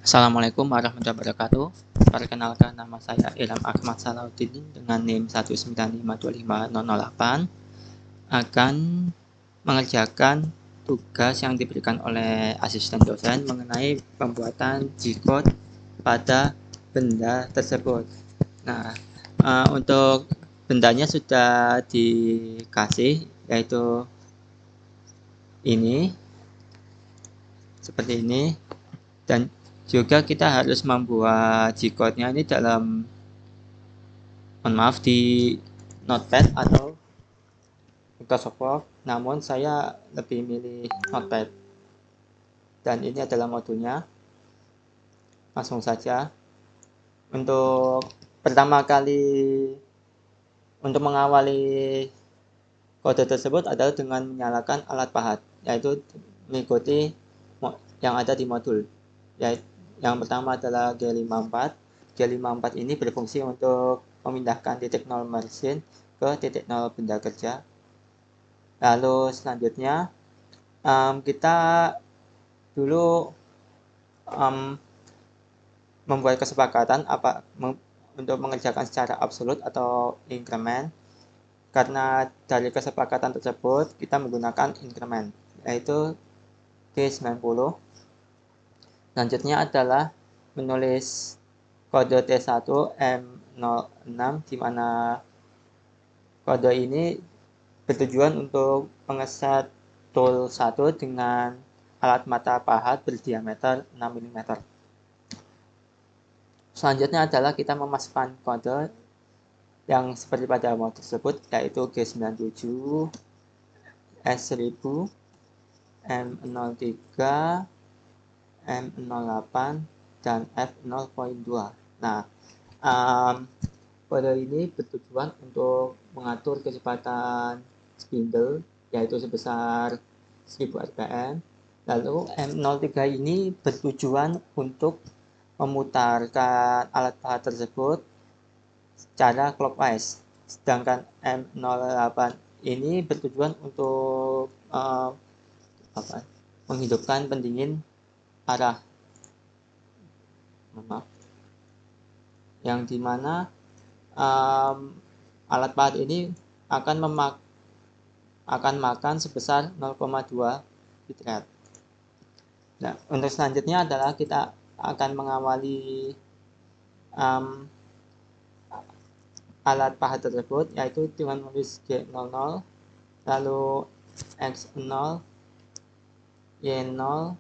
Assalamualaikum warahmatullahi wabarakatuh. Perkenalkan, nama saya Ilham Ahmad Salahuddin dengan NIM 195250008 akan mengerjakan tugas yang diberikan oleh asisten dosen mengenai pembuatan G-code pada benda tersebut. Nah, untuk bendanya sudah dikasih, yaitu ini, seperti ini, dan juga kita harus membuat G-code-nya ini di Notepad atau Microsoft Word, namun saya lebih milih Notepad. Dan ini adalah modulnya. Langsung saja. Untuk pertama kali untuk mengawali kode tersebut adalah dengan menyalakan alat pahat, yaitu mengikuti yang ada di modul. Yang pertama adalah G54. G54 ini berfungsi untuk memindahkan titik 0 mesin ke titik 0 benda kerja. Lalu selanjutnya kita dulu membuat kesepakatan untuk mengerjakan secara absolut atau increment. Karena dari kesepakatan tersebut kita menggunakan increment, yaitu G90. Selanjutnya adalah menulis kode T1 M06, di mana kode ini bertujuan untuk mengeset tool 1 dengan alat mata pahat berdiameter 6 mm. Selanjutnya adalah kita memasukkan kode yang seperti pada modul tersebut, yaitu G97, S1000, M03, M08, dan F0.2. Nah, kode ini bertujuan untuk mengatur kecepatan spindle, yaitu sebesar 1000 rpm. Lalu M03 ini bertujuan untuk memutarkan alat pahat tersebut secara clockwise. Sedangkan M08 ini bertujuan untuk menghidupkan pendingin arah. Yang dimana alat pahat ini akan makan sebesar 0,2 bitrate. Nah, untuk selanjutnya adalah kita akan mengawali alat pahat tersebut, yaitu dengan menulis G00, lalu X0, Y0,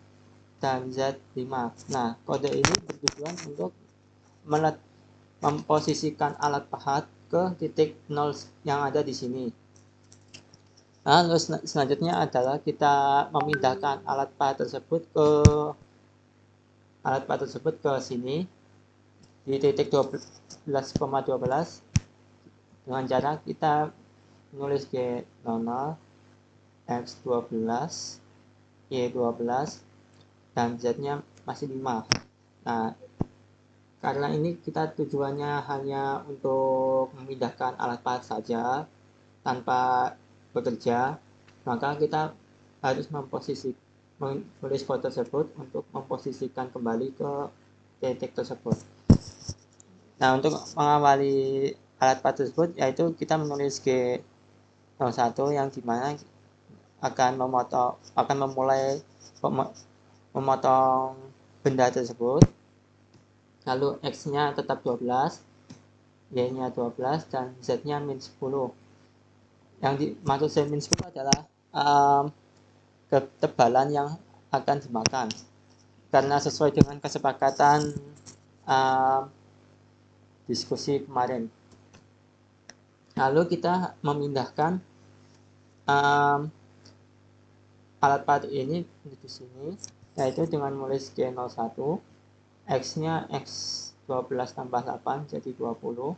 dan Z5. Nah, kode ini bertujuan untuk memposisikan alat pahat ke titik 0 yang ada di sini. Lalu selanjutnya adalah kita memindahkan alat pahat tersebut ke sini di titik 12,12 dengan cara kita menulis G00, X12, Y12, dan Z-nya masih 5. Nah, karena ini kita tujuannya hanya untuk memindahkan alat pahat saja tanpa bekerja, maka kita harus menulis kode tersebut untuk memposisikan kembali ke titik tersebut. Nah, untuk mengawali alat pahat tersebut, yaitu kita menulis G01 yang dimana akan memulai memotong benda tersebut. Lalu X-nya tetap 12, Y-nya 12, dan Z-nya min 10. Yang dimaksud min 10 adalah ketebalan yang akan dimakan. Karena sesuai dengan kesepakatan diskusi kemarin. Lalu kita memindahkan alat pahat ini di sini, yaitu dengan menulis G01, X-nya X12 tambah 8 jadi 20,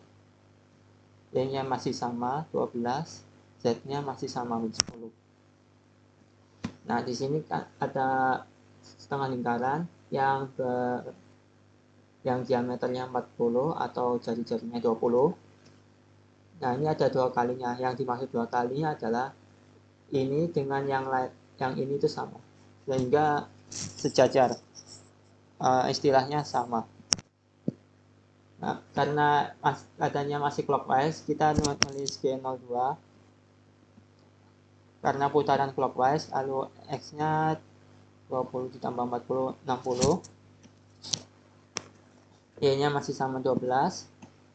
Y-nya masih sama 12, Z-nya masih sama min 10. Nah, di sini ada setengah lingkaran yang diameternya 40 atau jari-jarinya 20. Nah, ini ada dua kalinya. Yang dimaksud dua kalinya adalah ini dengan yang ini itu sama, sehingga sejajar. istilahnya sama. Nah, karena adanya masih clockwise, kita nulis G02 karena putaran clockwise, lalu X-nya 20 ditambah 40, 60. Y-nya masih sama 12.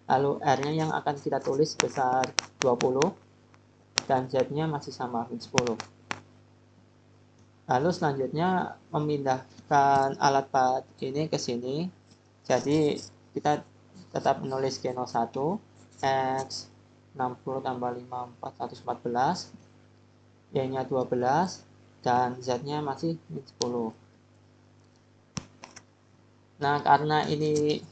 Lalu R-nya yang akan kita tulis besar 20. Dan Z-nya masih sama 10. Lalu selanjutnya memindahkan alat pad ini ke sini. Jadi kita tetap menulis G01 X 60 tambah 5 414, Y-nya 12, dan Z-nya masih 10. Nah, karena ini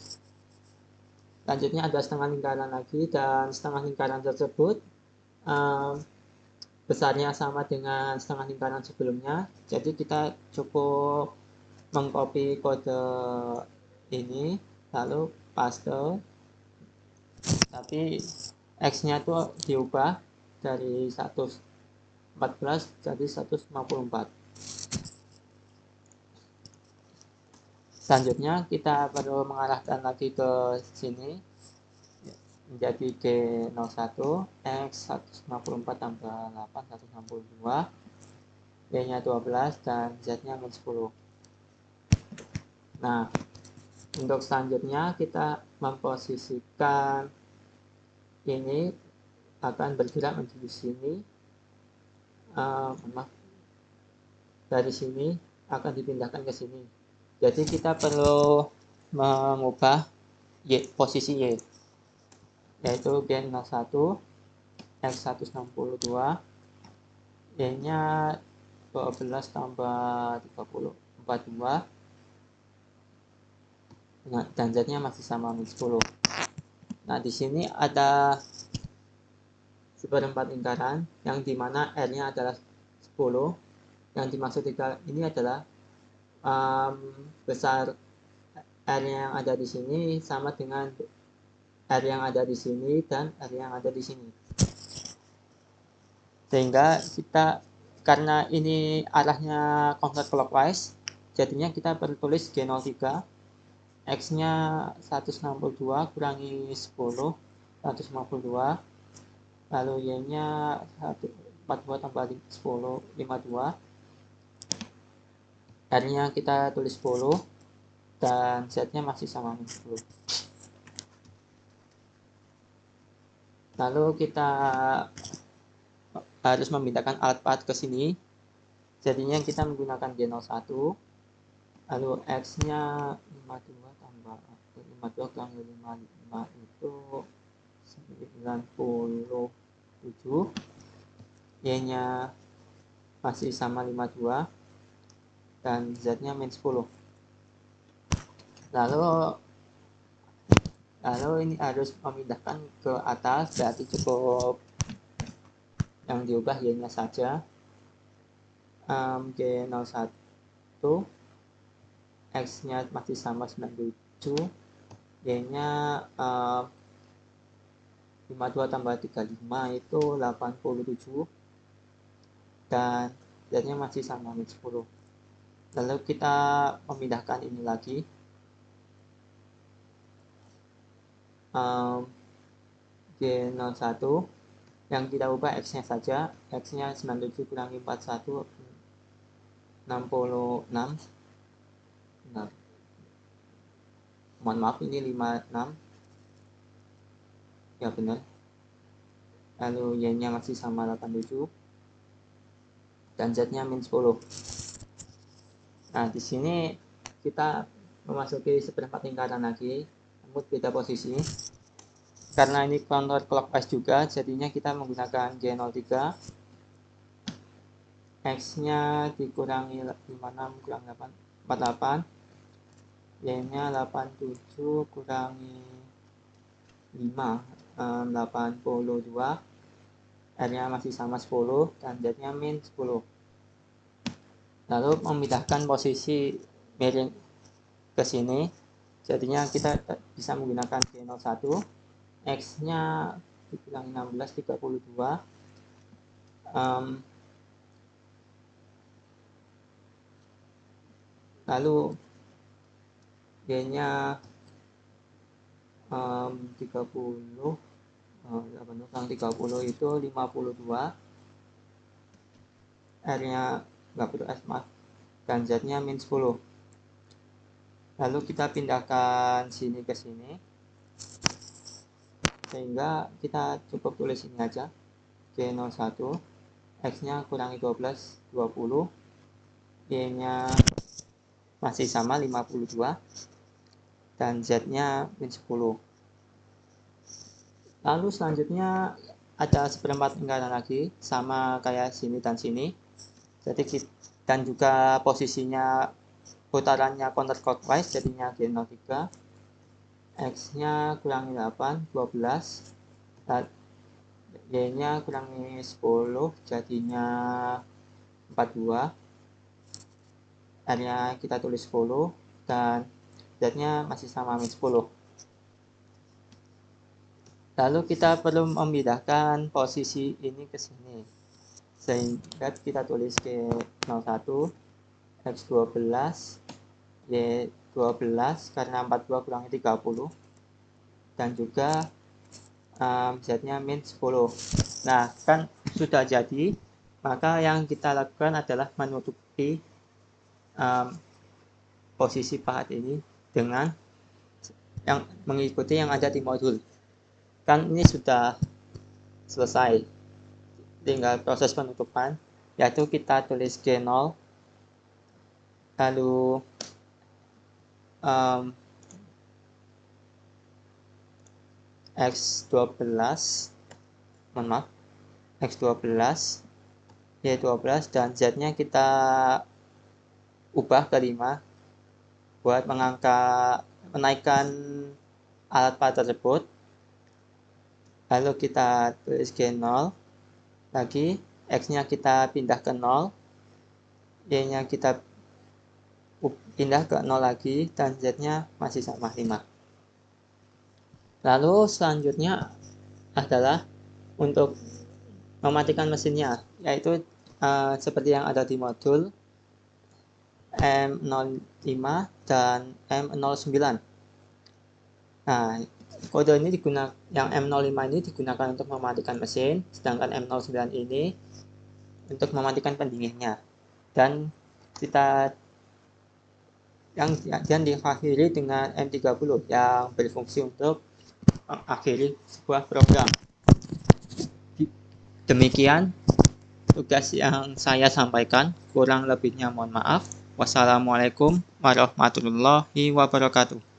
selanjutnya ada setengah lingkaran lagi, dan setengah lingkaran tersebut besarnya sama dengan setengah lingkaran sebelumnya, jadi kita cukup mengcopy kode ini lalu paste, tapi X-nya tuh diubah dari 114 jadi 154. Selanjutnya kita perlu mengarahkan lagi ke sini menjadi G01 X 154 tambah 8 162, Y-nya 12 dan Z-nya 10. Nah, untuk selanjutnya kita memposisikan ini akan bergerak menuju sini, dari sini akan dipindahkan ke sini. Jadi kita perlu mengubah posisi Y, yaitu G01 X 162, Y-nya 12 tambah 30 42. Nah, dan Z-nya masih sama 10. Nah, di sini ada seperempat lingkaran yang dimana R-nya adalah 10. Yang dimaksud ini adalah besar R yang ada di sini sama dengan R yang ada di sini dan R yang ada di sini. Sehingga kita, karena ini arahnya counterclockwise, jadinya kita perlu tulis G03 X-nya 162 kurangi 10 152, lalu Y-nya 42 tambah 10 52, R-nya kita tulis 10 dan Z-nya masih sama 10. Lalu kita harus memindahkan alat pad ke sini, jadinya kita menggunakan G01, lalu X-nya 52 tambah 52 kurang 55 itu 97, Y-nya masih sama 52 dan Z-nya min 10. Lalu ini harus memindahkan ke atas, berarti cukup yang diubah Y-nya saja. G01 X-nya masih sama 97, Y-nya 52 tambah 35 itu 87, dan Z-nya masih sama 10. Lalu kita memindahkan ini lagi, G01 yang kita ubah X-nya saja, X-nya 97 kurangi 41 66. Nah, mohon maaf ini 56 ya, benar. Lalu Y-nya masih sama 87 dan Z-nya min 10. Nah, di sini kita memasuki seperempat lingkaran lagi, namun beda posisi. Karena ini counterclockwise juga, jadinya kita menggunakan G03 X-nya dikurangi 56 kurang 8 48, Y-nya 87 kurangi 5 82, R-nya masih sama 10 dan Z-nya min 10. Lalu memindahkan posisi miring ke sini, jadinya kita bisa menggunakan G01 X-nya dikurangi 16 32, lalu Y-nya 30, 30 itu 52, R-nya nggak perlu S, maaf, dan Z-nya min 10. Lalu kita pindahkan sini ke sini, sehingga kita cukup tulis ini aja, G01, X-nya kurangi 12, 20, Y-nya masih sama 52, dan Z-nya min 10. Lalu selanjutnya ada seperempat lingkaran lagi, sama kayak sini dan sini. Jadi dan juga posisinya putarannya counterclockwise, jadinya G03, X-nya kurangi 8, 12, dan Y-nya kurangi 10, jadinya 42, R-nya kita tulis 10, dan Z-nya masih sama min 10. Lalu kita perlu memindahkan posisi ini ke sini, sehingga kita tulis G01, X12, Y12 karena 42 kurangi 30, dan juga Z-nya min 10. Nah, kan sudah jadi, maka yang kita lakukan adalah menutupi posisi pahat ini dengan yang mengikuti yang ada di modul. Kan ini sudah selesai, tinggal proses penutupan, yaitu kita tulis G0, lalu X12, X12, Y12, dan Z-nya kita ubah ke 5 buat menaikkan alat pahat tersebut. Lalu kita tulis G0 lagi, X-nya kita pindah ke 0, Y-nya kita pindah ke 0 lagi, dan Z-nya masih sama 5. Lalu selanjutnya adalah untuk mematikan mesinnya, yaitu seperti yang ada di modul M05 dan M09. Nah, kode ini digunakan, yang M05 ini digunakan untuk mematikan mesin, sedangkan M09 ini untuk mematikan pendinginnya. Dan kita yang diakhiri dengan M30 yang berfungsi untuk mengakhiri sebuah program. Demikian tugas yang saya sampaikan, kurang lebihnya mohon maaf. Wassalamualaikum warahmatullahi wabarakatuh.